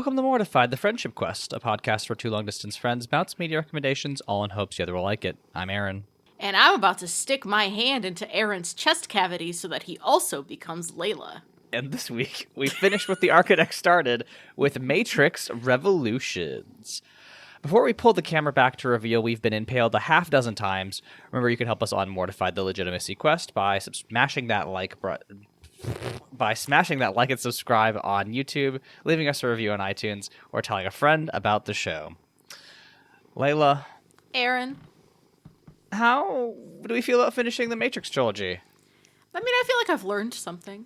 Welcome to Mortified, the Friendship Quest, a podcast where two long-distance friends bounce media recommendations, all in hopes the other will like it. I'm Aaron. And I'm about to stick my hand into Aaron's chest cavity so that he also becomes Leyla. And this week, we finished with the Architect started with Matrix Revolutions. Before we pull the camera back to reveal we've been impaled a half dozen times, remember you can help us on Mortified the Legitimacy Quest by smashing that like button. By smashing that like and subscribe on YouTube, leaving us a review on iTunes, or telling a friend about the show. Leyla. Aaron. How do we feel about finishing the Matrix trilogy? I mean, I feel like I've learned something.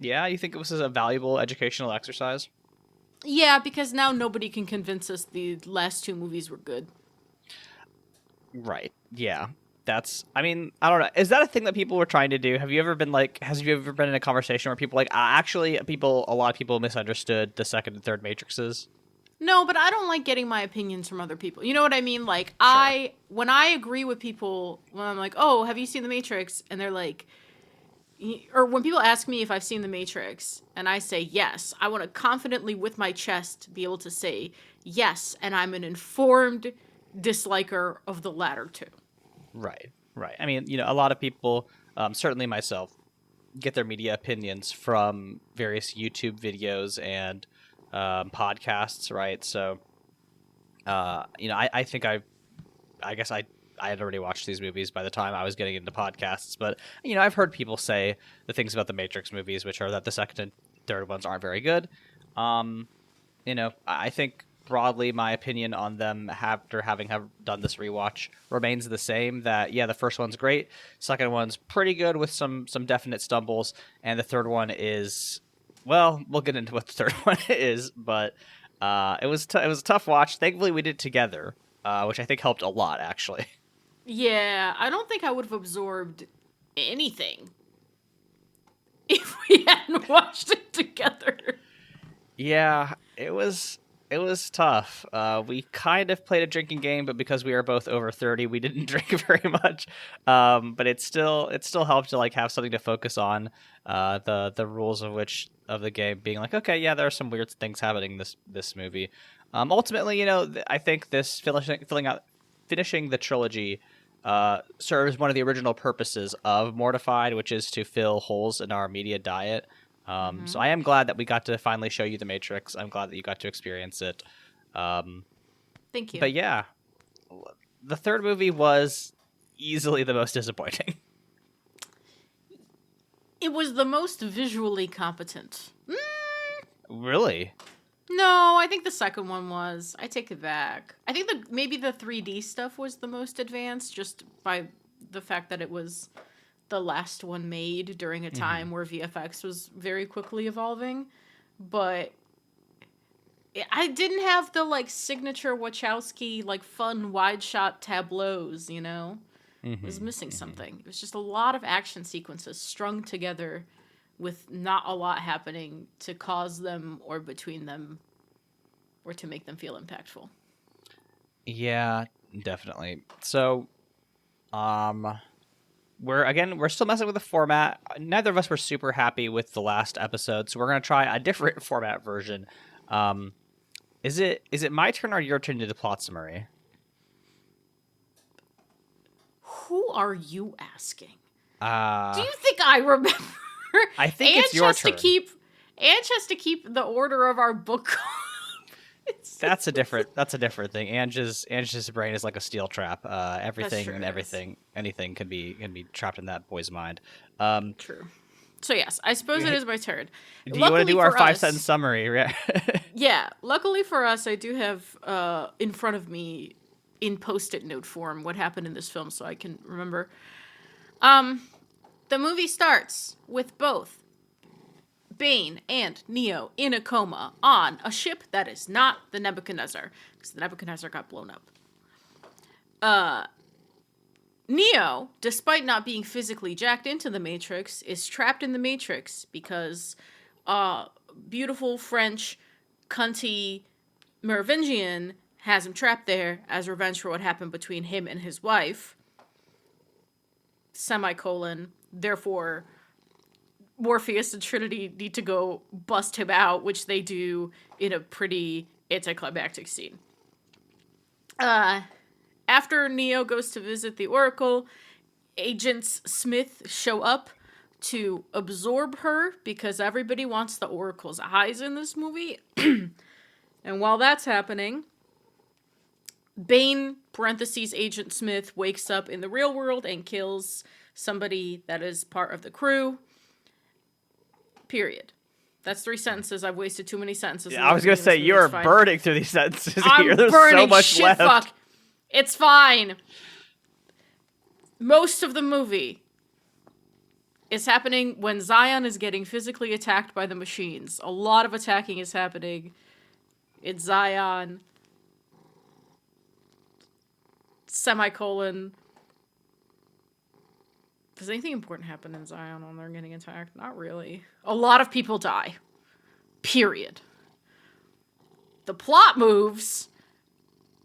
Yeah, you think it was a valuable educational exercise? Yeah, because now nobody can convince us the last two movies were good. Right, yeah. I don't know. Is that a thing that people were trying to do? Has you ever been in a conversation where people a lot of people misunderstood the second and third Matrixes? No, but I don't like getting my opinions from other people. You know what I mean? Like, Sure. when I agree with people, when I'm like, oh, have you seen The Matrix? And they're like, or when people ask me if I've seen The Matrix, and I say yes, I want to confidently, with my chest, be able to say yes, and I'm an informed disliker of the latter two. Right. I mean, a lot of people, certainly myself, get their media opinions from various YouTube videos and podcasts, right? So, I think I guess I had already watched these movies by the time I was getting into podcasts, but, I've heard people say the things about the Matrix movies, which are that the second and third ones aren't very good. I think broadly my opinion on them after having done this rewatch remains the same, that the first one's great, second one's pretty good with some definite stumbles, and the third one is, well, we'll get into what the third one is, but it was a tough watch. Thankfully we did it together, which I think helped a lot, actually. Yeah, I don't think I would have absorbed anything if we hadn't watched it together. Yeah, it was tough. We kind of played a drinking game, but because we were both over 30, we didn't drink very much. But it still helped to have something to focus on. The rules of the game being like, okay, yeah, there are some weird things happening in this movie. Ultimately, I think this finishing the trilogy serves one of the original purposes of Mortified, which is to fill holes in our media diet. So I am glad that we got to finally show you The Matrix. I'm glad that you got to experience it. Thank you. But yeah, the third movie was easily the most disappointing. It was the most visually competent. Really? No, I think the second one was. I take it back. I think maybe the 3D stuff was the most advanced, just by the fact that it was the last one made during a time where VFX was very quickly evolving. But I didn't have the signature Wachowski fun wide shot tableaus, It was missing something. It was just a lot of action sequences strung together with not a lot happening to cause them or between them or to make them feel impactful. Yeah, definitely. So, we're still messing with the format. Neither of us were super happy with the last episode, so we're going to try a different format version. Is it my turn or your turn to do the plot summary? Who are you asking? Do you think I remember? I think it's your turn. Ange has to keep the order of our book. That's a different thing. Ange's brain is like a steel trap. Anything can be trapped in that boy's mind. True. So yes, I suppose it is my turn. Do you want to do our 5-sentence summary? Yeah. Luckily for us, I do have in front of me in Post-it note form what happened in this film, so I can remember. The movie starts with both Bane and Neo in a coma on a ship that is not the Nebuchadnezzar, because the Nebuchadnezzar got blown up. Neo, despite not being physically jacked into the Matrix, is trapped in the Matrix because beautiful French cunty Merovingian has him trapped there as revenge for what happened between him and his wife. Therefore, Morpheus and Trinity need to go bust him out, which they do in a pretty anticlimactic scene. After Neo goes to visit the Oracle, Agents Smith show up to absorb her because everybody wants the Oracle's eyes in this movie. And while that's happening, Bane, parentheses, Agent Smith, wakes up in the real world and kills somebody that is part of the crew. Period. That's 3 sentences. I've wasted too many sentences. Yeah, I was going to say, you're burning through these sentences here. There's burning so much shit left. Fuck. It's fine. Most of the movie is happening when Zion is getting physically attacked by the machines. A lot of attacking is happening. It's Zion. Semicolon. Does anything important happen in Zion when they're getting attacked? Not really. A lot of people die. Period. The plot moves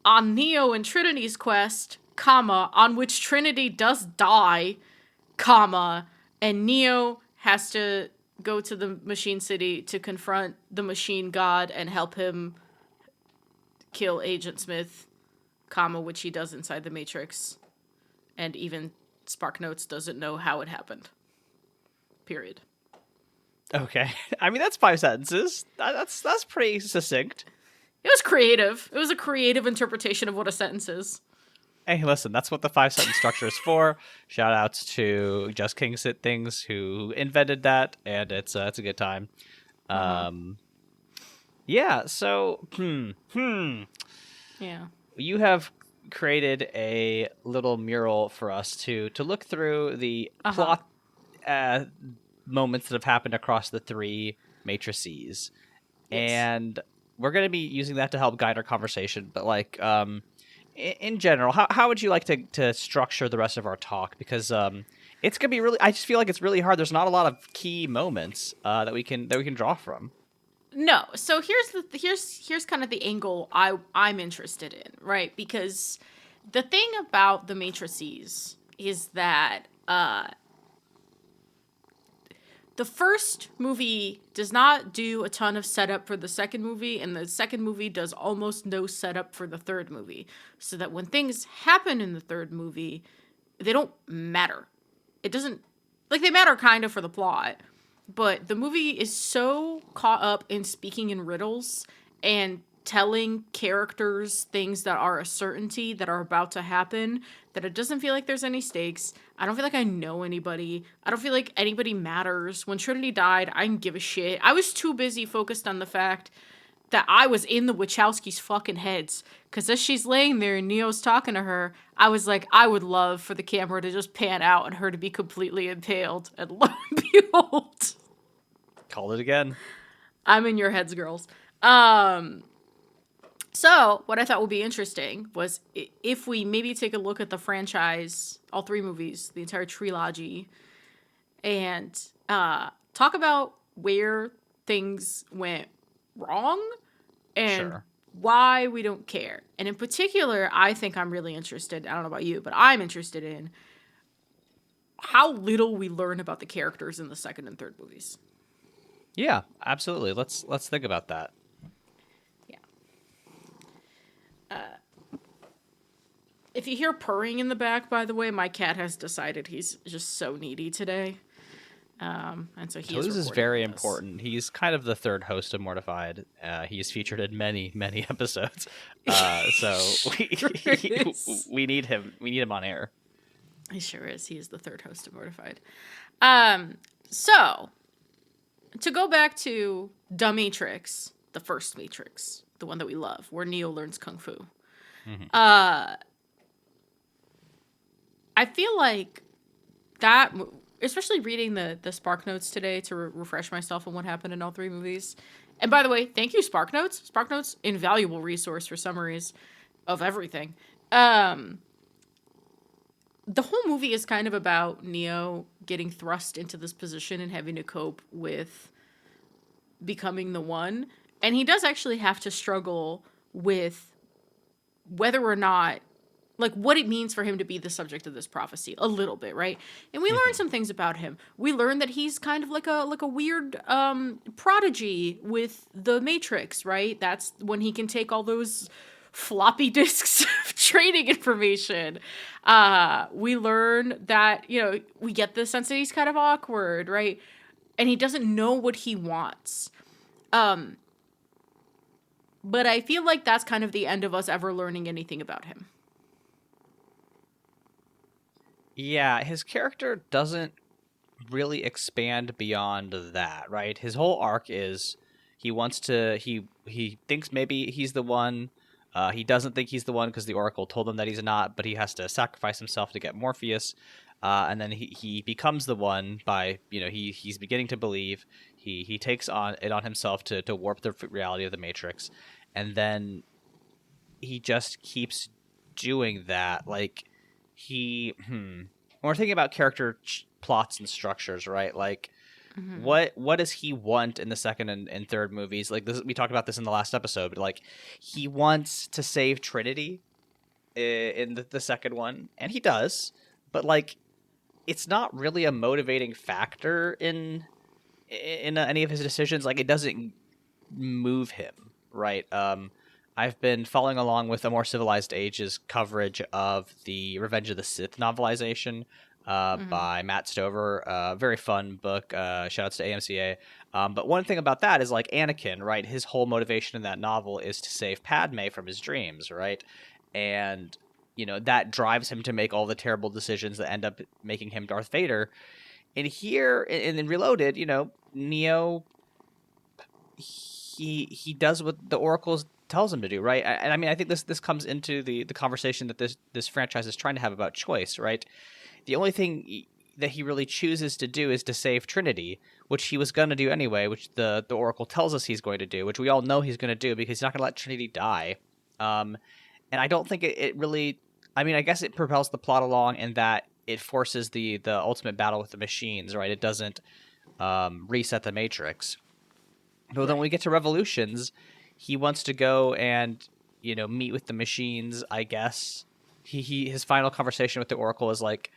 on Neo and Trinity's quest, comma, on which Trinity does die, comma, and Neo has to go to the Machine City to confront the Machine God and help him kill Agent Smith, comma, which he does inside the Matrix. And even SparkNotes doesn't know how it happened. Period. Okay. I mean, that's 5 sentences. That's pretty succinct. It was creative. It was a creative interpretation of what a sentence is. Hey, listen, that's what the 5-sentence structure is for. Shout outs to Just King Sit Things who invented that, and it's a good time. Yeah, so Yeah. You have created a little mural for us to look through the plot moments that have happened across the 3 matrices. Yes. And we're going to be using that to help guide our conversation, but like in general, how would you like to structure the rest of our talk? Because it's going to be really, I just feel like it's really hard. There's not a lot of key moments that we can draw from. No, so here's kind of the angle I'm interested in, right? Because the thing about the matrices is that the first movie does not do a ton of setup for the second movie, and the second movie does almost no setup for the third movie. So that when things happen in the third movie, they don't matter. It doesn't, like, they matter kind of for the plot, but the movie is so caught up in speaking in riddles and telling characters things that are a certainty that are about to happen that it doesn't feel like there's any stakes. I don't feel like I know anybody. I don't feel like anybody matters. When Trinity died, I didn't give a shit. I was too busy focused on the fact that I was in the Wachowskis' fucking heads. Because as she's laying there and Neo's talking to her, I was like, I would love for the camera to just pan out and her to be completely impaled. And lo and behold. Called it again. I'm in your heads, girls. So, what I thought would be interesting was if we maybe take a look at the franchise, all 3 movies, the entire trilogy, and talk about where things went wrong and why we don't care. And in particular, I think I'm really interested, I don't know about you, but I'm interested in how little we learn about the characters in the second and third movies. Yeah, absolutely. Let's think about that. If you hear purring in the back, by the way, my cat has decided he's just so needy today. And so he is very important. He's kind of the third host of Mortified. He's featured in many, many episodes. So we need him. We need him on air. He sure is. He is the third host of Mortified. So to go back to the Matrix, the first Matrix, the one that we love, where Neo learns Kung Fu. Mm-hmm. I feel like that, especially reading the SparkNotes today to refresh myself on what happened in all 3 movies. And by the way, thank you, SparkNotes. SparkNotes, invaluable resource for summaries of everything. The whole movie is kind of about Neo getting thrust into this position and having to cope with becoming the one. And he does actually have to struggle with whether or not like what it means for him to be the subject of this prophecy a little bit, right? And we learn Hmm. some things about him. We learn that he's kind of like a weird prodigy with the Matrix, right? That's when he can take all those floppy disks of training information. We learn that, you know, we get the sense that he's kind of awkward, right? And he doesn't know what he wants. But I feel like that's kind of the end of us ever learning anything about him. Yeah, his character doesn't really expand beyond that, right? His whole arc is he wants to he thinks maybe he's the one. He doesn't think he's the one because the Oracle told him that he's not, but he has to sacrifice himself to get Morpheus. And then he becomes the one by, you know, he's beginning to believe. He takes on it on himself to warp the reality of the Matrix, and then he just keeps doing that. Like when we're thinking about character plots and structures, right? Like Mm-hmm. what does he want in the second and third movies? Like this, we talked about this in the last episode, but like he wants to save Trinity in the second one, and he does, but like it's not really a motivating factor in any of his decisions. Like it doesn't move him, right? I've been following along with A More Civilized Age's coverage of the Revenge of the Sith novelization Mm-hmm. by Matt Stover. Very fun book. Shoutouts to AMCA. But one thing about that is like Anakin, right? His whole motivation in that novel is to save Padme from his dreams, right? And you know that drives him to make all the terrible decisions that end up making him Darth Vader. And here in Reloaded, you know, Neo he does what the Oracle tells him to do, right? And I mean, I think this comes into the conversation that this franchise is trying to have about choice, right? The only thing that he really chooses to do is to save Trinity, which he was going to do anyway, which the Oracle tells us he's going to do, which we all know he's going to do because he's not going to let Trinity die. Um, and I don't think it really. I mean, I guess it propels the plot along in that it forces the ultimate battle with the machines, right? It doesn't reset the Matrix. But then when we Right. get to Revolutions, he wants to go and, you know, meet with the machines, I guess. His final conversation with the Oracle is like,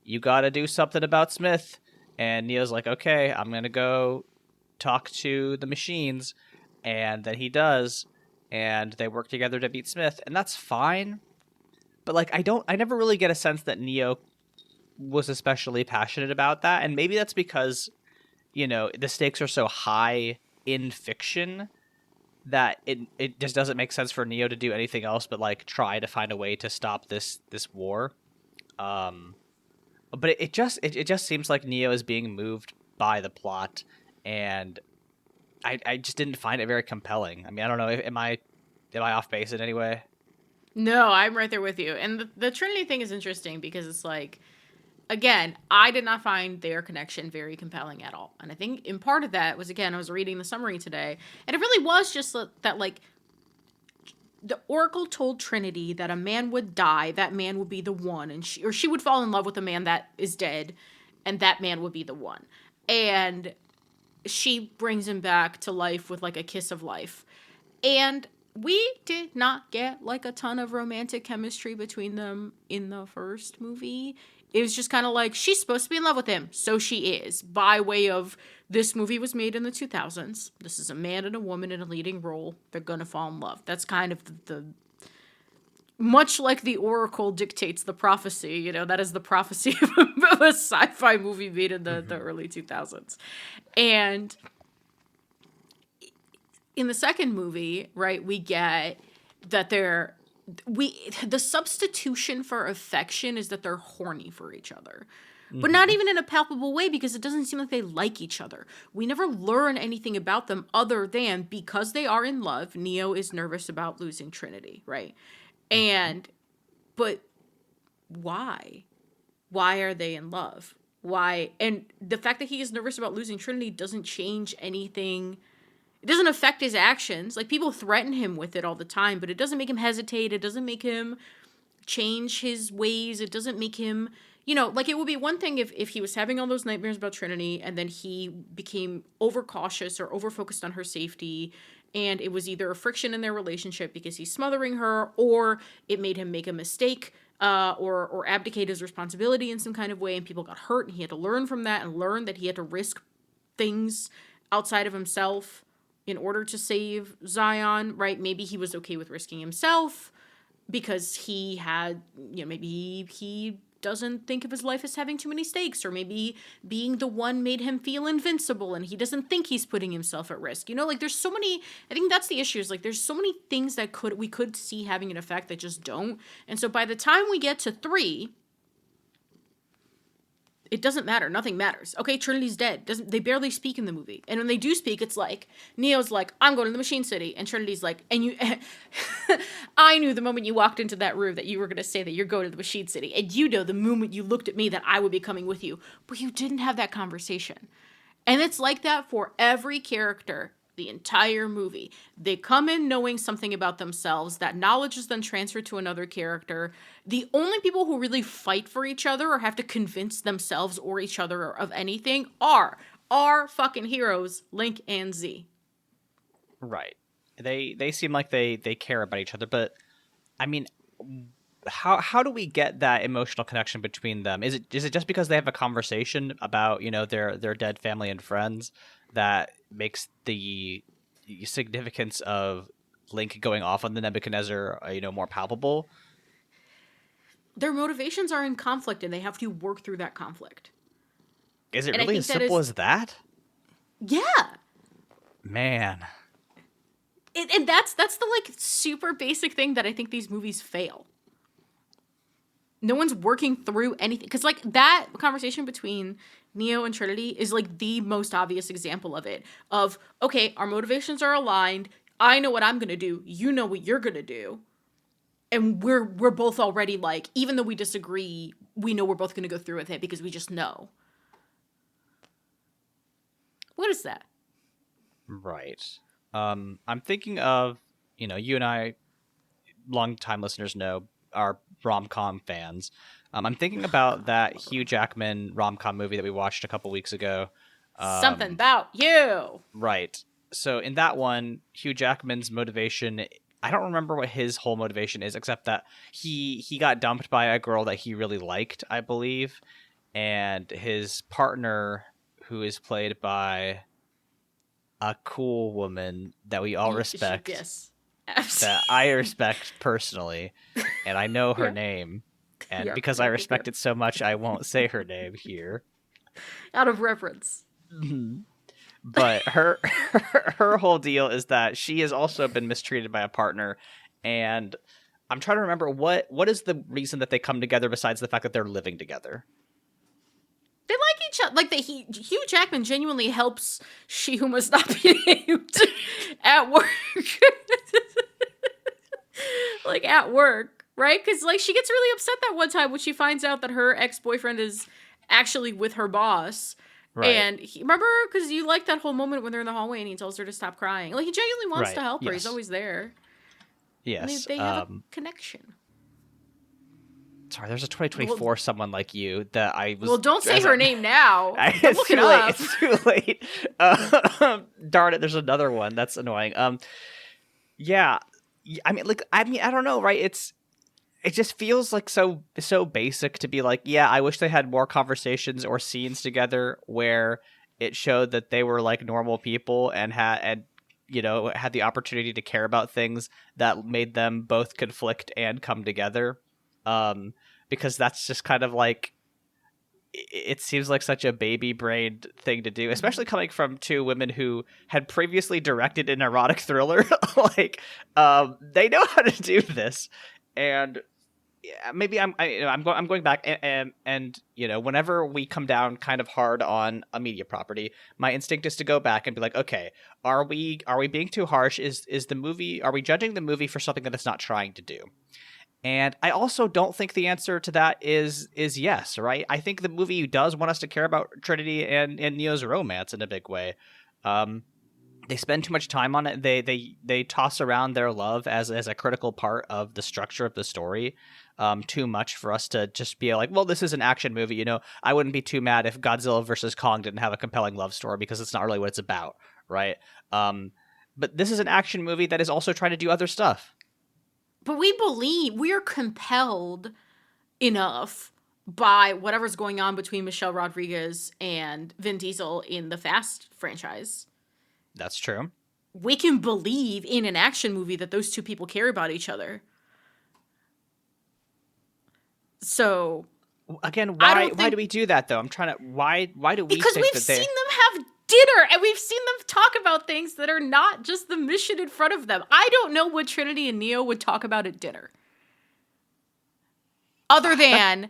you got to do something about Smith. And Neo's like, okay, I'm going to go talk to the machines. And then he does. And they work together to beat Smith. And that's fine. But like, I never really get a sense that Neo was especially passionate about that. And maybe that's because, you know, the stakes are so high in fiction that it just doesn't make sense for Neo to do anything else but like try to find a way to stop this war. Um, but it just seems like Neo is being moved by the plot, and I just didn't find it very compelling. I mean, I don't know. Am I off base in any way? No, I'm right there with you. And the Trinity thing is interesting because it's like, again, I did not find their connection very compelling at all. And I think in part of that was, again, I was reading the summary today, and it really was just that, like, the Oracle told Trinity that a man would die, that man would be the one, and she would fall in love with a man that is dead, and that man would be the one. And she brings him back to life with like a kiss of life. And we did not get like a ton of romantic chemistry between them in the first movie. It was just kind of like she's supposed to be in love with him, so she is. By way of this movie was made in the 2000s. This is a man and a woman in a leading role. They're gonna fall in love. That's kind of the much like the Oracle dictates the prophecy. You know, that is the prophecy of a sci-fi movie made in the Mm-hmm. early 2000s. And in the second movie, right, we get that the substitution for affection is that they're horny for each other. But not Mm-hmm. even in a palpable way because it doesn't seem like they like each other. We never learn anything about them other than because they are in love, Neo is nervous about losing Trinity, right? Mm-hmm. And but why? Why are they in love? Why? And the fact that he is nervous about losing Trinity doesn't change anything. It doesn't affect his actions. Like people threaten him with it all the time, but it doesn't make him hesitate. It doesn't make him change his ways. It doesn't make him, you know, like it would be one thing if he was having all those nightmares about Trinity and then he became overcautious or over focused on her safety and it was either a friction in their relationship because he's smothering her, or it made him make a mistake, or abdicate his responsibility in some kind of way, and people got hurt, and he had to learn from that and learn that he had to risk things outside of himself in order to save Zion, right? Maybe he was okay with risking himself because he had, maybe he doesn't think of his life as having too many stakes, or maybe being the one made him feel invincible and he doesn't think he's putting himself at risk. Like there's so many, I think that's the issue, is like there's so many things that we could see having an effect that just don't. And so by the time we get to 3, it doesn't matter. Nothing matters. Okay, Trinity's dead. They barely speak in the movie. And when they do speak, it's like, Neo's like, I'm going to the Machine City. And Trinity's like, and you, I knew the moment you walked into that room that you were going to say that you're going to the Machine City. And you know the moment you looked at me that I would be coming with you. But you didn't have that conversation. And it's like that for every character the entire movie. They come in knowing something about themselves. That knowledge is then transferred to another character. The only people who really fight for each other or have to convince themselves or each other of anything are our fucking heroes, Link and Z. Right. They seem like they care about each other, but I mean, how do we get that emotional connection between them? Is it just because they have a conversation about, their dead family and friends that makes the significance of Link going off on the Nebuchadnezzar, more palpable? Their motivations are in conflict, and they have to work through that conflict. Is it really as simple as that? Yeah. Man. And that's the super basic thing that I think these movies fail. No one's working through anything. Because that conversation between Neo and Trinity is the most obvious example of it. Of, okay, our motivations are aligned. I know what I'm going to do. You know what you're going to do. And we're both already even though we disagree, we know we're both going to go through with it because we just know. What is that? Right. I'm thinking of, you and I, long-time listeners know, are rom-com fans. I'm thinking about that Hugh Jackman rom-com movie that we watched a couple weeks ago. Something About You. Right. So in that one, Hugh Jackman's motivation, I don't remember what his whole motivation is, except that he got dumped by a girl that he really liked, I believe. And his partner, who is played by a cool woman that we all respect. Yes. That I respect personally, and I know her name, and because I respect it so much, I won't say her name here. Out of reverence. But her whole deal is that she has also been mistreated by a partner, and I'm trying to remember what is the reason that they come together besides the fact that they're living together. They like each other. Hugh Jackman genuinely helps She Who Must Not Be Named at work. At work, right? Because she gets really upset that one time when she finds out that her ex-boyfriend is actually with her boss. Right. And remember, because you like that whole moment when they're in the hallway and he tells her to stop crying. He genuinely wants to help her. He's always there. Yes. They have a connection. Sorry, there's a 2024 someone like you that I was... Well, don't say her name now. Look it up. It's too late. Darn it, there's another one. That's annoying. Yeah. I don't know, right? It just feels so basic to be yeah, I wish they had more conversations or scenes together where it showed that they were normal people and had the opportunity to care about things that made them both conflict and come together. Because that's just kind of it seems like such a baby-brained thing to do, especially coming from two women who had previously directed an erotic thriller. They know how to do this, and maybe I'm going back and whenever we come down kind of hard on a media property, my instinct is to go back and be okay, are we being too harsh? Are we judging the movie for something that it's not trying to do? And I also don't think the answer to that is yes, right? I think the movie does want us to care about Trinity and Neo's romance in a big way. They spend too much time on it. They toss around their love as a critical part of the structure of the story, too much for us to just be well, this is an action movie. I wouldn't be too mad if Godzilla versus Kong didn't have a compelling love story because it's not really what it's about, right? But this is an action movie that is also trying to do other stuff. But we are compelled enough by whatever's going on between Michelle Rodriguez and Vin Diesel in the Fast franchise. That's true. We can believe in an action movie that those two people care about each other. So again, why do we do that though? I'm trying to why do we because think we've that they seen them have dinner and we've seen them talk about things that are not just the mission in front of them. I don't know what Trinity and Neo would talk about at dinner. Other than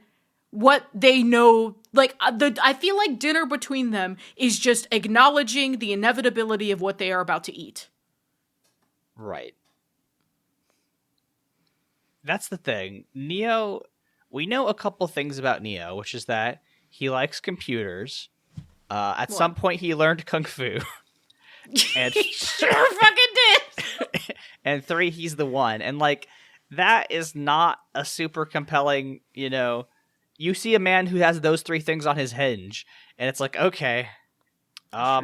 what they know, like I feel like dinner between them is just acknowledging the inevitability of what they are about to eat. Right. That's the thing. Neo, we know a couple things about Neo, which is that he likes computers. At some point, he learned kung fu. And he sure fucking did. And 3, he's the one. And like, that is not a super compelling, you know. You see a man who has those 3 things on his hinge, and it's like, okay, I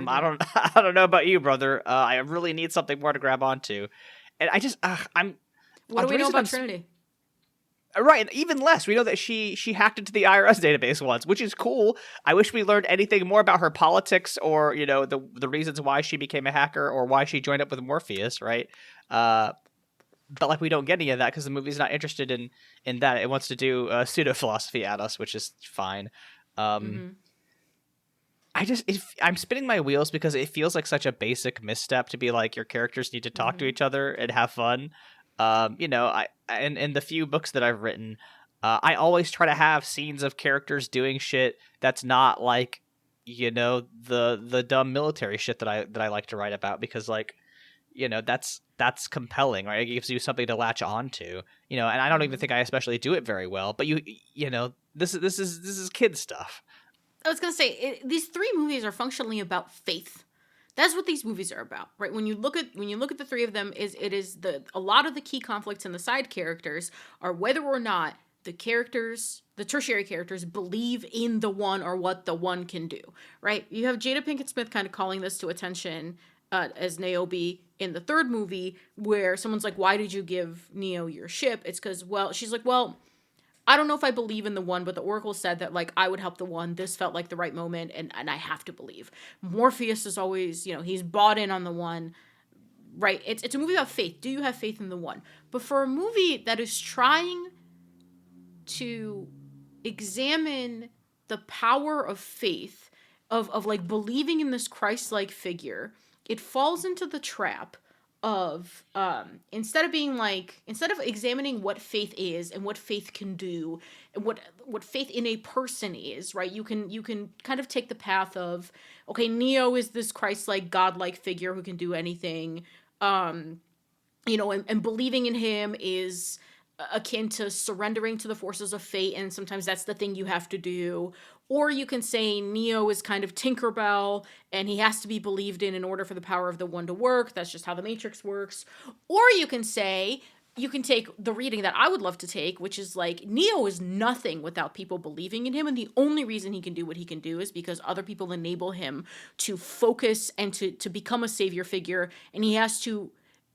don't know about you, brother. I really need something more to grab onto, and I just, What do we know about Trinity? Right, even less. We know that she hacked into the IRS database once, which is cool. I wish we learned anything more about her politics, or you know, the reasons why she became a hacker, or why she joined up with Morpheus, right? But like we don't get any of that because the movie's not interested in that. It wants to do pseudo philosophy at us, which is fine. I'm spinning my wheels because it feels like such a basic misstep to be like your characters need to talk to each other and have fun. You know, in the few books that I've written, I always try to have scenes of characters doing shit that's not like, you know, the dumb military shit that I like to write about because like, you know, that's compelling, right? It gives you something to latch on to, you know, and I don't even think I especially do it very well, but you know, this is kid stuff. I was going to say, these 3 movies are functionally about faith. That's what these movies are about, right? When you look at the 3 of them, a lot of the key conflicts in the side characters are whether or not the tertiary characters believe in the one or what the one can do, right? You have Jada Pinkett Smith kind of calling this to attention as Niobe in the 3rd movie, where someone's like, "Why did you give Neo your ship?" It's because, well, she's like, "Well, I don't know if I believe in the one, but the Oracle said that, like, I would help the one. This felt like the right moment, and I have to believe." Morpheus is always, you know, he's bought in on the one, right? It's a movie about faith. Do you have faith in the one? But for a movie that is trying to examine the power of faith, of like, believing in this Christ-like figure, it falls into the trap of instead of examining what faith is and what faith can do and what faith in a person is, right? You can kind of take the path of, okay, Neo is this Christ-like, godlike figure who can do anything, you know, and believing in him is akin to surrendering to the forces of fate, and sometimes that's the thing you have to do. Or you can say Neo is kind of Tinkerbell, and he has to be believed in order for the power of the one to work. That's just how the Matrix works. Or you can take the reading that I would love to take, which is like, Neo is nothing without people believing in him, and the only reason he can do what he can do is because other people enable him to focus and to become a savior figure, and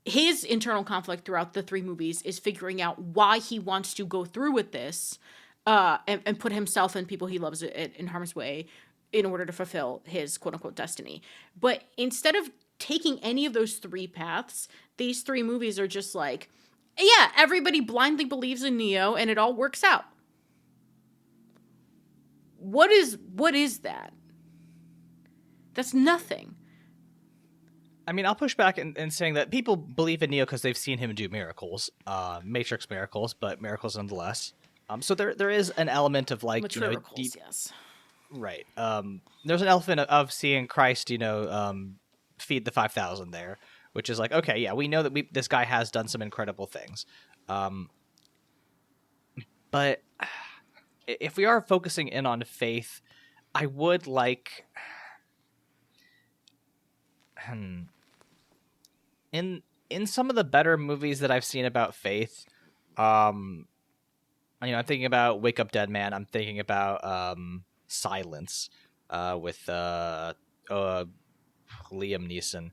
his internal conflict throughout the 3 movies is figuring out why he wants to go through with this, and put himself and people he loves in harm's way in order to fulfill his quote-unquote destiny. But instead of taking any of those 3 paths, these 3 movies are just like, yeah, everybody blindly believes in Neo and it all works out. What is that? That's nothing. I mean, I'll push back in saying that people believe in Neo because they've seen him do miracles, Matrix miracles, but miracles nonetheless. So there is an element of like, mature miracles, yes, right. There's an element of seeing Christ, you know, feed the 5,000 there, which is like, okay, yeah, we know that this guy has done some incredible things, but if we are focusing in on faith, I would like. In some of the better movies that I've seen about faith, you know, I'm thinking about Wake Up Dead Man. I'm thinking about Silence with Liam Neeson.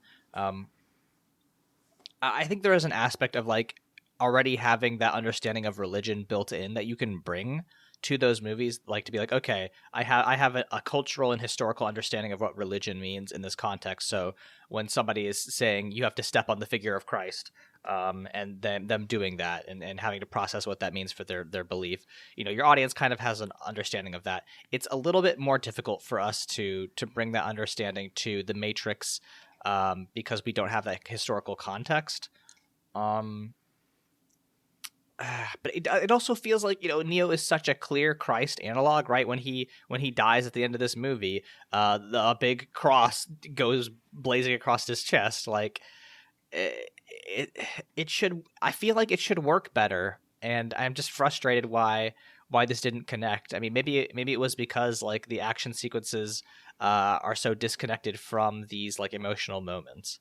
I think there is an aspect of like already having that understanding of religion built in that you can bring to those movies, like to be like, okay, I have a cultural and historical understanding of what religion means in this context. So when somebody is saying you have to step on the figure of Christ, and then them doing that and having to process what that means for their belief, your audience kind of has an understanding of that. It's a little bit more difficult for us to bring that understanding to the Matrix, because we don't have that historical context. Um, but it also feels like Neo is such a clear Christ analog, right? When he dies at the end of this movie, the big cross goes blazing across his chest. Like it, it should. I feel like it should work better, and I'm just frustrated why this didn't connect. I mean, maybe it was because like the action sequences are so disconnected from these like emotional moments.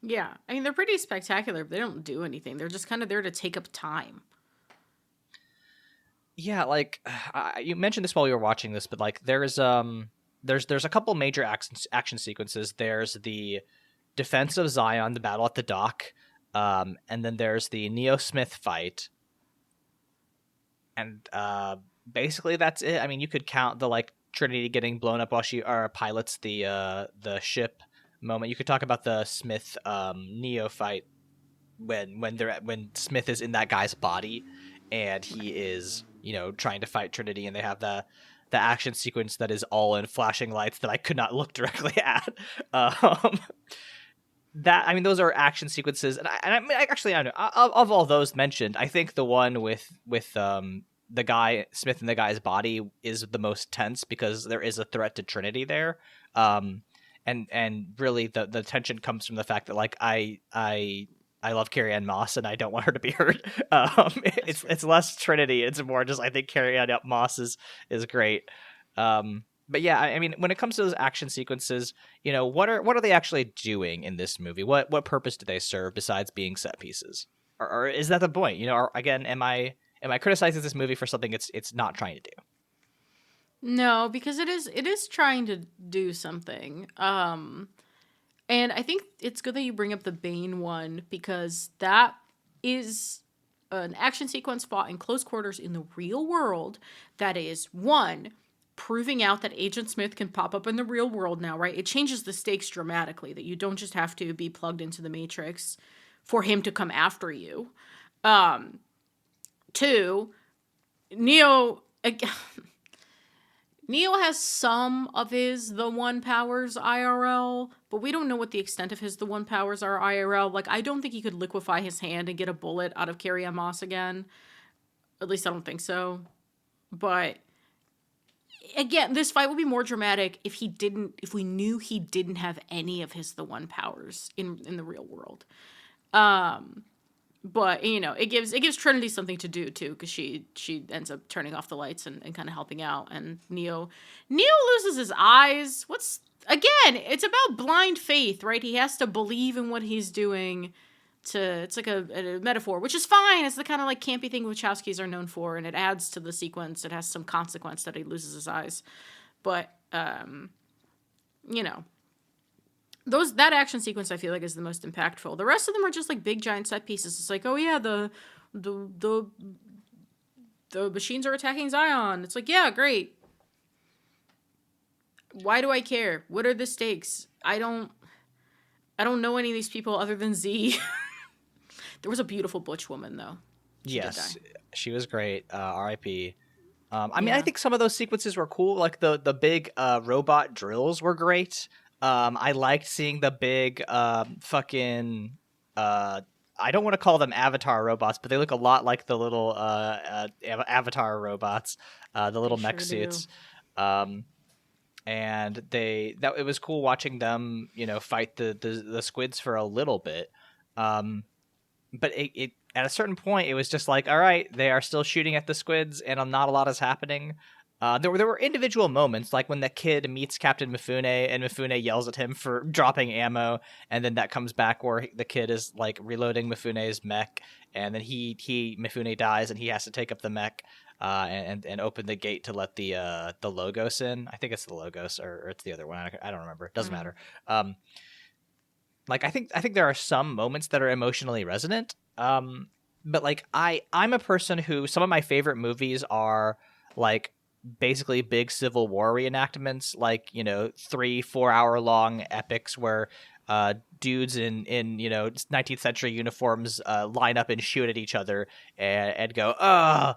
Yeah, I mean they're pretty spectacular, but they don't do anything. They're just kind of there to take up time. Yeah, like you mentioned this while we were watching this, but like there's a couple major action sequences. There's the defense of Zion, the battle at the dock, and then there's the Neo Smith fight, and basically that's it. I mean, you could count the like Trinity getting blown up while she pilots the ship moment. You could talk about the Smith Neo fight when Smith is in that guy's body and he is trying to fight Trinity, and they have the action sequence that is all in flashing lights that I could not look directly at. Um, that I mean, those are action sequences, and I actually I don't know, of all those mentioned, I think the one with the guy Smith in the guy's body is the most tense because there is a threat to Trinity there. And really the tension comes from the fact that like I love Carrie Ann Moss and I don't want her to be hurt. It's less Trinity. It's more just I think Carrie Ann Moss is great. But yeah, I mean, when it comes to those action sequences, what are they actually doing in this movie? What purpose do they serve besides being set pieces? Or is that the point? Or, again, am I criticizing this movie for something it's not trying to do? No, because it is trying to do something. And I think it's good that you bring up the Bane one because that is an action sequence fought in close quarters in the real world that is one proving out that Agent Smith can pop up in the real world now, right? It changes the stakes dramatically that you don't just have to be plugged into the Matrix for him to come after you. Two, Neo Neo has some of his the one powers IRL, but we don't know what the extent of his the one powers are IRL. Like, I don't think he could liquefy his hand and get a bullet out of Carrie Ann Moss again. At least I don't think so. But again, this fight would be more dramatic if we knew he didn't have any of his the one powers in the real world. But it gives Trinity something to do too, because she ends up turning off the lights and kind of helping out. And Neo loses his eyes. It's about blind faith, right? He has to believe in what he's doing. It's like a metaphor, which is fine. It's the kind of like campy thing Wachowskis are known for, and it adds to the sequence. It has some consequence that he loses his eyes, but you know that action sequence I feel like is the most impactful. The rest of them are just like big giant set pieces. It's like, oh yeah, the machines are attacking Zion. It's like, yeah, great. Why do I care? What are the stakes? I don't know any of these people other than Z. There was a beautiful butch woman though. Yes, she was great. R.I.P. I mean, I think some of those sequences were cool. Like the big robot drills were great. I liked seeing the big fucking I don't want to call them Avatar robots, but they look a lot like the little Avatar robots, the little mech suits. And it was cool watching them, fight the squids for a little bit. But it at a certain point, it was just like, all right, they are still shooting at the squids, and not a lot is happening. There were individual moments, like when the kid meets Captain Mifune, and Mifune yells at him for dropping ammo, and then that comes back where the kid is like reloading Mifune's mech, and then Mifune dies, and he has to take up the mech, and open the gate to let the Logos in. I think it's the Logos, or it's the other one. I don't remember. It doesn't matter. like I think there are some moments that are emotionally resonant. But like I'm a person who some of my favorite movies are like basically big Civil War reenactments, like 3-4 hour long epics where dudes in 19th century uniforms line up and shoot at each other and go, "Oh,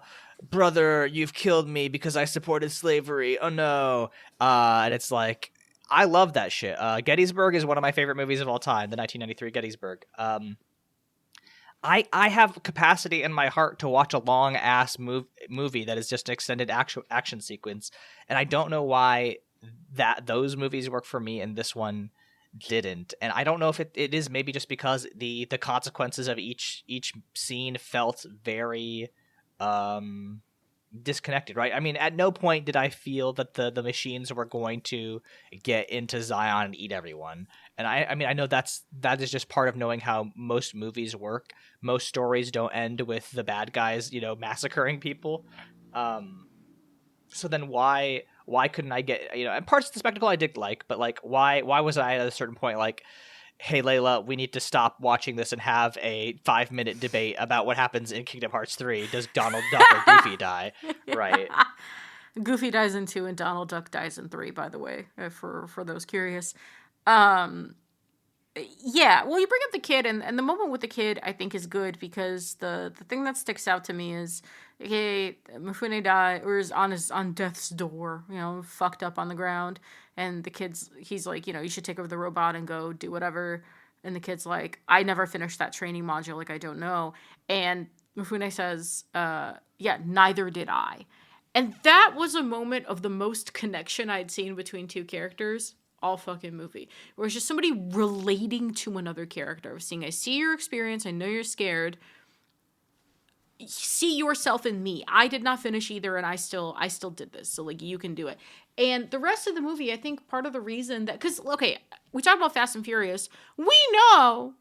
brother, you've killed me because I supported slavery. Oh no!" And it's like I love that shit. Gettysburg is one of my favorite movies of all time, the 1993 Gettysburg. I have capacity in my heart to watch a long ass movie that is just an extended action sequence, and I don't know why those movies work for me and this one didn't. And I don't know if it is maybe just because the consequences of each scene felt very disconnected, right? I mean, at no point did I feel that the machines were going to get into Zion and eat everyone. And I mean, I know that is just part of knowing how most movies work. Most stories don't end with the bad guys, massacring people. So then why couldn't I get, and parts of the spectacle I did like, but like why was I at a certain point like, hey Layla, we need to stop watching this and have a 5-minute debate about what happens in Kingdom Hearts 3. Does Donald Duck or Goofy die? Right. Goofy dies in 2 and Donald Duck dies in 3, by the way, for those curious. Yeah, well, you bring up the kid, and the moment with the kid, I think, is good because the thing that sticks out to me is, okay, Mifune is on death's door, fucked up on the ground, and the he's like, you should take over the robot and go do whatever, and the kid's like, I never finished that training module, like, I don't know, and Mifune says, yeah, neither did I. And that was a moment of the most connection I'd seen between two characters all fucking movie. Where it's just somebody relating to another character. Saying, I see your experience, I know you're scared. See yourself in me. I did not finish either, and I still did this. So, like, you can do it. And the rest of the movie, I think part of the reason that... Because, okay, we talk about Fast and Furious. We know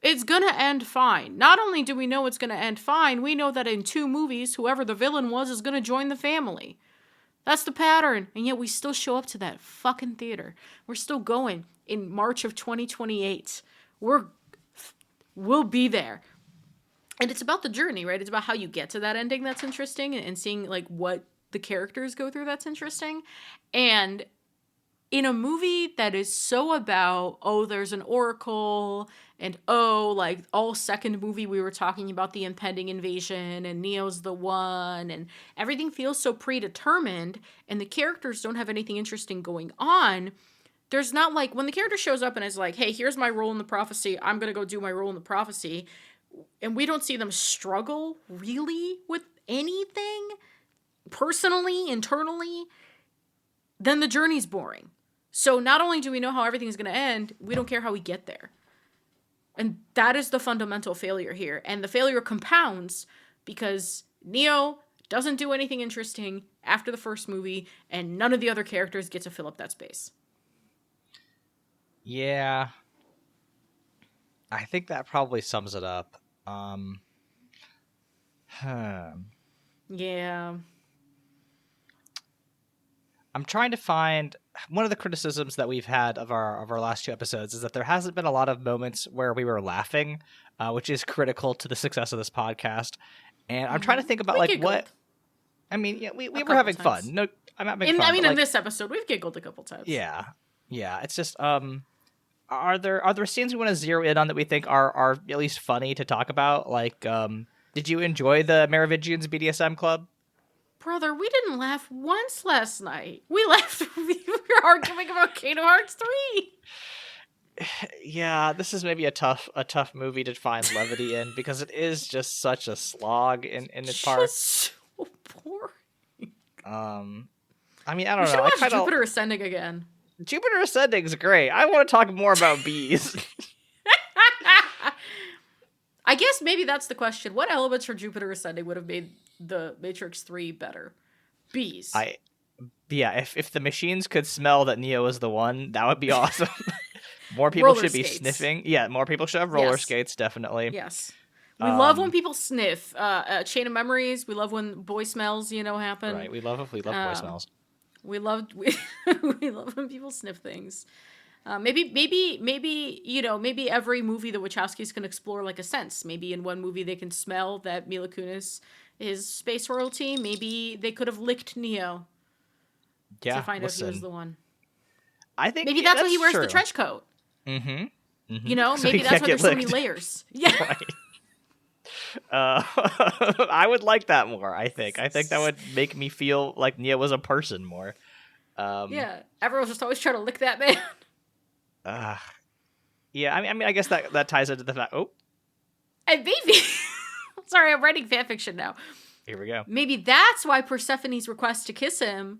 it's gonna end fine. Not only do we know it's gonna end fine, we know that in 2 movies, whoever the villain was is gonna join the family. That's the pattern. And yet we still show up to that fucking theater. We're still going in March of 2028. We'll be there. And it's about the journey, right? It's about how you get to that ending that's interesting and seeing like what the characters go through that's interesting. And in a movie that is so about, oh, there's an oracle, and oh, like all second movie we were talking about the impending invasion, and Neo's the one, and everything feels so predetermined, and the characters don't have anything interesting going on. There's not like, when the character shows up and is like, hey, here's my role in the prophecy, I'm gonna go do my role in the prophecy, and we don't see them struggle really with anything, personally, internally, then the journey's boring. So not only do we know how everything's going to end, we don't care how we get there. And that is the fundamental failure here. And the failure compounds because Neo doesn't do anything interesting after the first movie, and none of the other characters get to fill up that space. Yeah. I think that probably sums it up. Yeah. I'm trying to find one of the criticisms that we've had of our last 2 episodes is that there hasn't been a lot of moments where we were laughing, which is critical to the success of this podcast. And I'm trying to think about we like giggled. what. I mean, yeah, we were having times. fun. No, I'm having fun. In this episode, we've giggled a couple times. Yeah. It's just are there scenes we want to zero in on that we think are at least funny to talk about? Like, did you enjoy the Merovingians BDSM club? Brother, we didn't laugh once last night. We laughed. We were arguing about Kingdom Hearts 3. Yeah, this is maybe a tough movie to find levity in because it is just such a slog in its parts. So boring. I mean, I don't know. I watch Jupiter Ascending again. Jupiter Ascending is great. I want to talk more about bees. I guess maybe that's the question. What elements from Jupiter Ascending would have made the Matrix 3 better? Bees. If the machines could smell that Neo is the one, that would be awesome. More people should be sniffing. Yeah, more people should have roller skates, definitely. Yes. We love when people sniff. Chain of Memories, we love when boy smells, happen. Right, we love boy smells. We love when people sniff things. Maybe maybe every movie the Wachowskis can explore like a sense. Maybe in one movie they can smell that Mila Kunis is space royalty. Maybe they could have licked Neo to Yeah, find out he was listen. the one. I think Maybe that's why he wears true. the trench coat. Mm-hmm. Mm-hmm. You know, So maybe he that's can't why get there's so many licked. layers. Yeah. Right. I would like that more. I think that would make me feel like Neo was a person more. Yeah. Everyone's just always trying to lick that man. Yeah. I mean, I guess that ties into the fact. Oh, And maybe, sorry, I'm writing fanfiction now. here we go. Maybe that's why Persephone's request to kiss him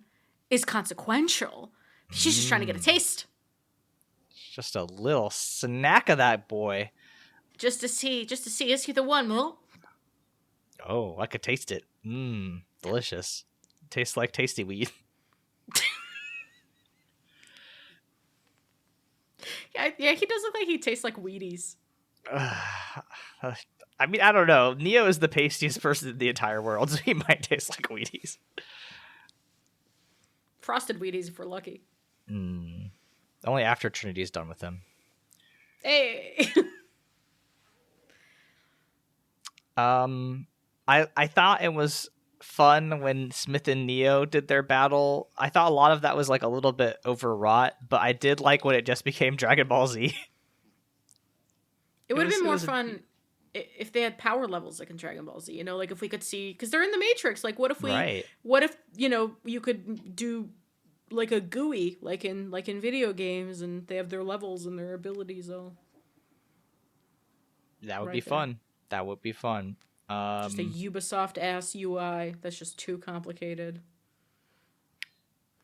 is consequential. She's just trying to get a taste. Just a little snack of that boy. Just to see, is he the one? Well, Oh, I could taste it. Mmm, delicious. Tastes like tasty weed. yeah, he does look like he tastes like Wheaties. I mean, I don't know. Neo is the pastiest person in the entire world, so he might taste like Wheaties. Frosted Wheaties if we're lucky. Only after Trinity's done with him. Hey. I thought it was fun when Smith and Neo did their battle. I thought a lot of that was like a little bit overwrought, but I did like when it just became Dragon Ball Z. It would have been more was fun if they had power levels like in Dragon Ball Z. You know, like if we could see, because they're in the Matrix. Like, what if you could do like a GUI like in video games, and they have their levels and their abilities all. That would right be there. fun. That would be fun. Just a Ubisoft ass UI that's just too complicated.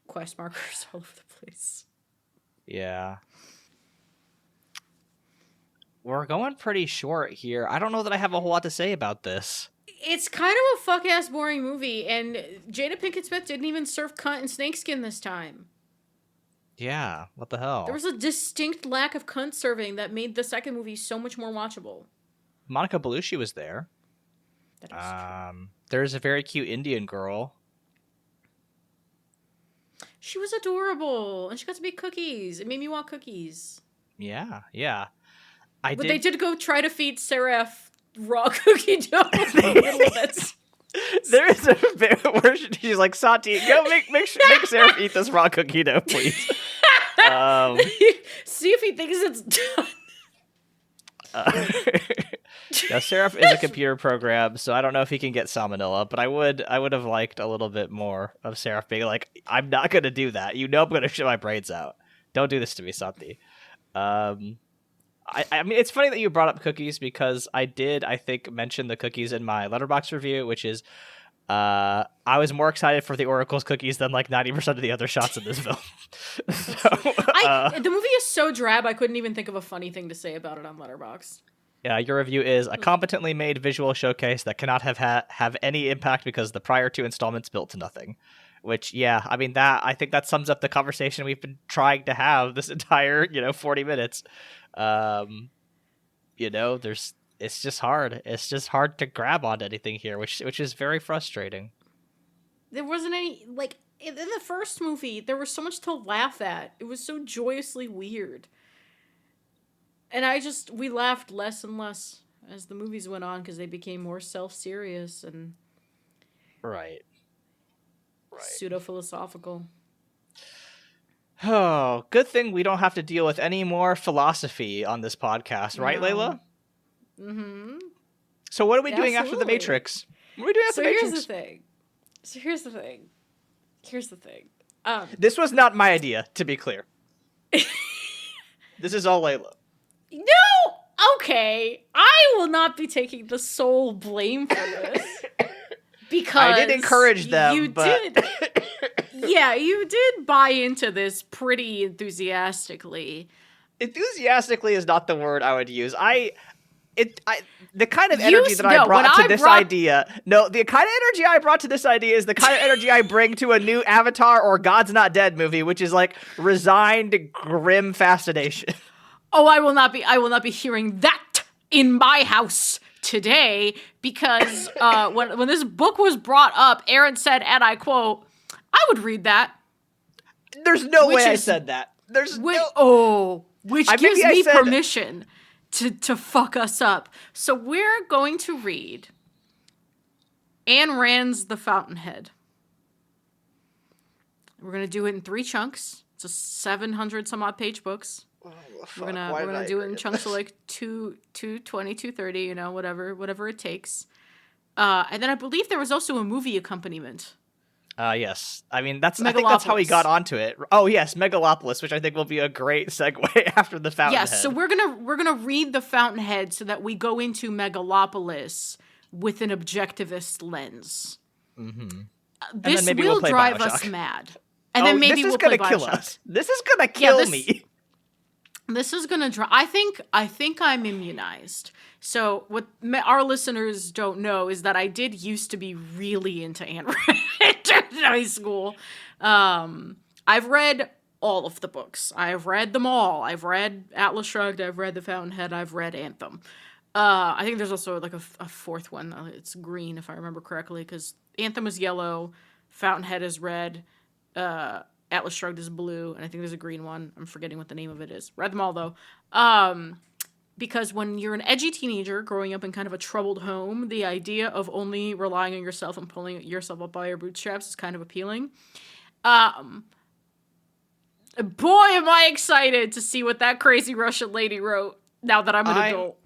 Quest markers all over the place. Yeah. We're going pretty short here. I don't know that I have a whole lot to say about this. It's kind of a fuck ass boring movie, and Jada Pinkett Smith didn't even serve cunt and snakeskin this time. Yeah, what the hell? There was a distinct lack of cunt serving that made the second movie so much more watchable. Monica Bellucci was there. That is true. There's a very cute Indian girl. She was adorable, and she got to make cookies. It made me want cookies. Yeah. They did go try to feed Seraph raw cookie dough. There is a bit where she's like, Sati, go make Seraph eat this raw cookie dough, please. See if he thinks it's done. Now, Seraph is a computer program, so I don't know if he can get salmonella, but I would have liked a little bit more of Seraph being like, I'm not going to do that. You know I'm going to shit my brains out. Don't do this to me, Santi. I mean, it's funny that you brought up cookies, because I think, mention the cookies in my Letterboxd review, which is I was more excited for the Oracle's cookies than like 90% of the other shots in this film. The movie is so drab, I couldn't even think of a funny thing to say about it on Letterboxd. Yeah, your review is a competently made visual showcase that cannot have any impact because the prior two installments built to nothing. Which, yeah, I mean, I think that sums up the conversation we've been trying to have this entire 40 minutes. It's just hard. It's just hard to grab onto anything here, which is very frustrating. There wasn't any, like, in the first movie, there was so much to laugh at. It was so joyously weird. And we laughed less and less as the movies went on, because they became more self-serious and Right. pseudo-philosophical. Oh, good thing we don't have to deal with any more philosophy on this podcast, right, No. Leyla? Mm-hmm. So what are we doing after the Absolutely. Matrix? What are we doing after the Matrix? Here's the thing. This was not my idea, to be clear. This is all Leyla. No! Okay. I will not be taking the sole blame for this. Because I did encourage them, you but... did. Yeah, you did buy into this pretty enthusiastically. Enthusiastically is not the word I would use. The kind of energy that I brought to this idea. No, the kind of energy I brought to this idea is the kind of energy I bring to a new Avatar or God's Not Dead movie, which is like resigned, grim fascination. Oh, I will not be hearing that in my house today, because when this book was brought up, Aaron said, and I quote, I would read that. There's no way I said that. There's which maybe gives I me said- permission to fuck us up. So we're going to read Ayn Rand's The Fountainhead. We're going to do it in 3 chunks. It's a 700 some odd page books. Oh, We're gonna do it in chunks of like 220, 230, you know, whatever it takes. And then I believe there was also a movie accompaniment. Yes. I mean, I think that's how we got onto it. Oh, yes, Megalopolis, which I think will be a great segue after The Fountainhead. Yes, so we're gonna read The Fountainhead so that we go into Megalopolis with an objectivist lens. Mm-hmm. This will drive us mad. And then maybe we'll play Bioshock. This is gonna kill me. This is gonna drive. I think I'm immunized. So what our listeners don't know is that I did used to be really into Ayn Rand in high school. I've read all of the books. I've read them all. I've read Atlas Shrugged. I've read The Fountainhead. I've read Anthem. I think there's also like a fourth one. It's green, if I remember correctly, because Anthem is yellow, Fountainhead is red, Atlas Shrugged is blue, and I think there's a green one. I'm forgetting what the name of it is. Read them all, though. Because when you're an edgy teenager growing up in kind of a troubled home, the idea of only relying on yourself and pulling yourself up by your bootstraps is kind of appealing. Boy, am I excited to see what that crazy Russian lady wrote now that I'm an adult.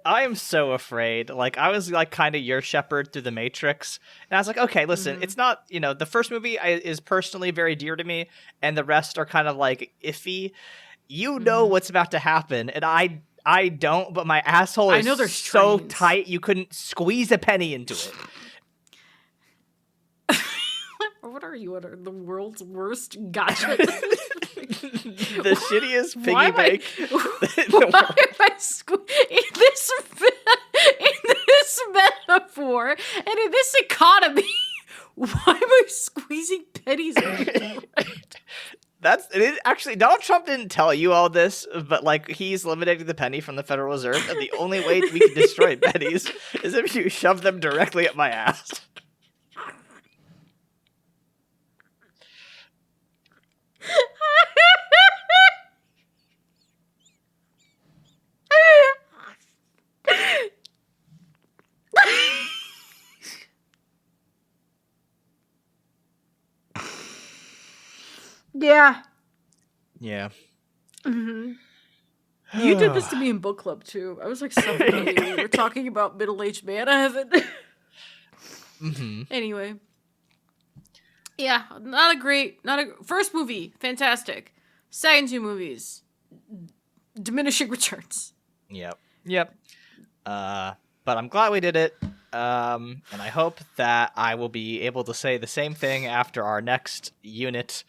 I am so afraid. Like, I was like kind of your shepherd through the Matrix, and I was like, okay, listen, it's not, you know, the first movie is personally very dear to me, and the rest are kind of like iffy. You know what's about to happen, and I don't, but my asshole is so tight you couldn't squeeze a penny into it. What are you? What are the world's worst gotcha? The shittiest piggy bank. Why am I in this metaphor and in this economy? Why am I squeezing pennies? Actually, Donald Trump didn't tell you all this, but like he's eliminating the penny from the Federal Reserve, and the only way we can destroy pennies is if you shove them directly at my ass. Yeah. Yeah. Mm-hmm. You did this to me in book club too. I was like suffocating. We were talking about middle-aged man. I haven't. Anyway. Yeah, first movie, fantastic. Second 2 movies, diminishing returns. Yep. But I'm glad we did it. And I hope that I will be able to say the same thing after our next unit,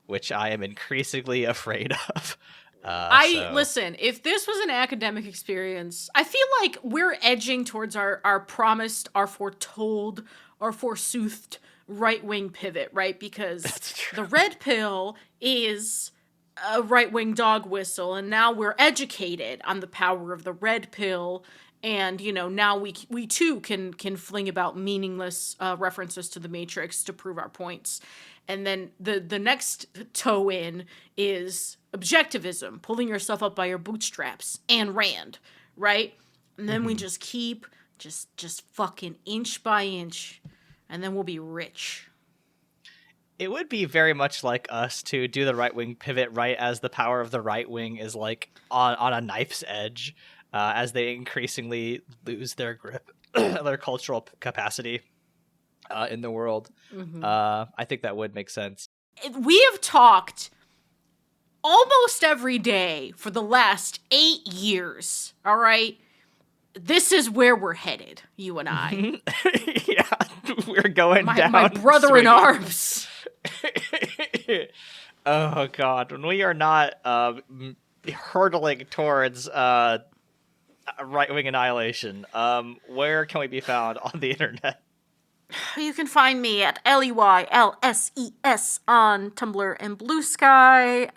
which I am increasingly afraid of. Listen, if this was an academic experience, I feel like we're edging towards our promised, our foretold, our forsoothed right-wing pivot, right? Because the red pill is a right-wing dog whistle, and now we're educated on the power of the red pill, and, you know, now we too can fling about meaningless references to the Matrix to prove our points. And then the next toe in is objectivism, pulling yourself up by your bootstraps, and Rand, right? And then we just keep just fucking inch by inch, and then we'll be rich. It would be very much like us to do the right-wing pivot right as the power of the right wing is like on a knife's edge, as they increasingly lose their grip, their cultural capacity in the world. I think that would make sense. We have talked almost every day for the last 8 years, all right? This is where we're headed, you and I. Yeah, we're going down. My brother in arms. Oh, God. When we are not hurtling towards right-wing annihilation, where can we be found on the internet? You can find me at LEYLSES on Tumblr and Blue Sky.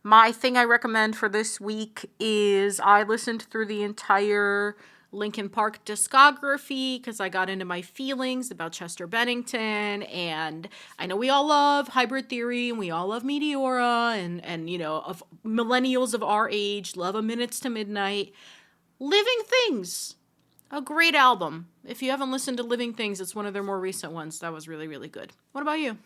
My thing I recommend for this week is I listened through the entire Linkin Park discography because I got into my feelings about Chester Bennington, and I know we all love Hybrid Theory and we all love Meteora, and of millennials of our age love A Minutes to Midnight. Living Things, a great album. If you haven't listened to Living Things, it's one of their more recent ones. That was really, really good. What about you?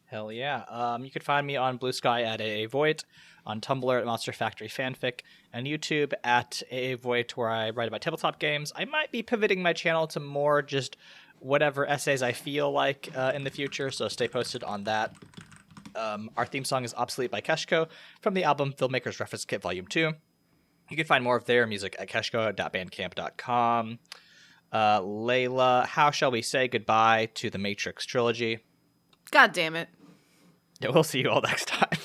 Hell yeah. You can find me on Blue Sky at AA Void, on Tumblr at Monster Factory Fanfic, and YouTube at AA Void, where I write about tabletop games. I might be pivoting my channel to more just whatever essays I feel like in the future, so stay posted on that. Our theme song is Obsolete by Keshko from the album Filmmakers Reference Kit Volume 2. You can find more of their music at keshko.bandcamp.com. Leyla, how shall we say goodbye to the Matrix trilogy? God damn it. Yeah, we'll see you all next time.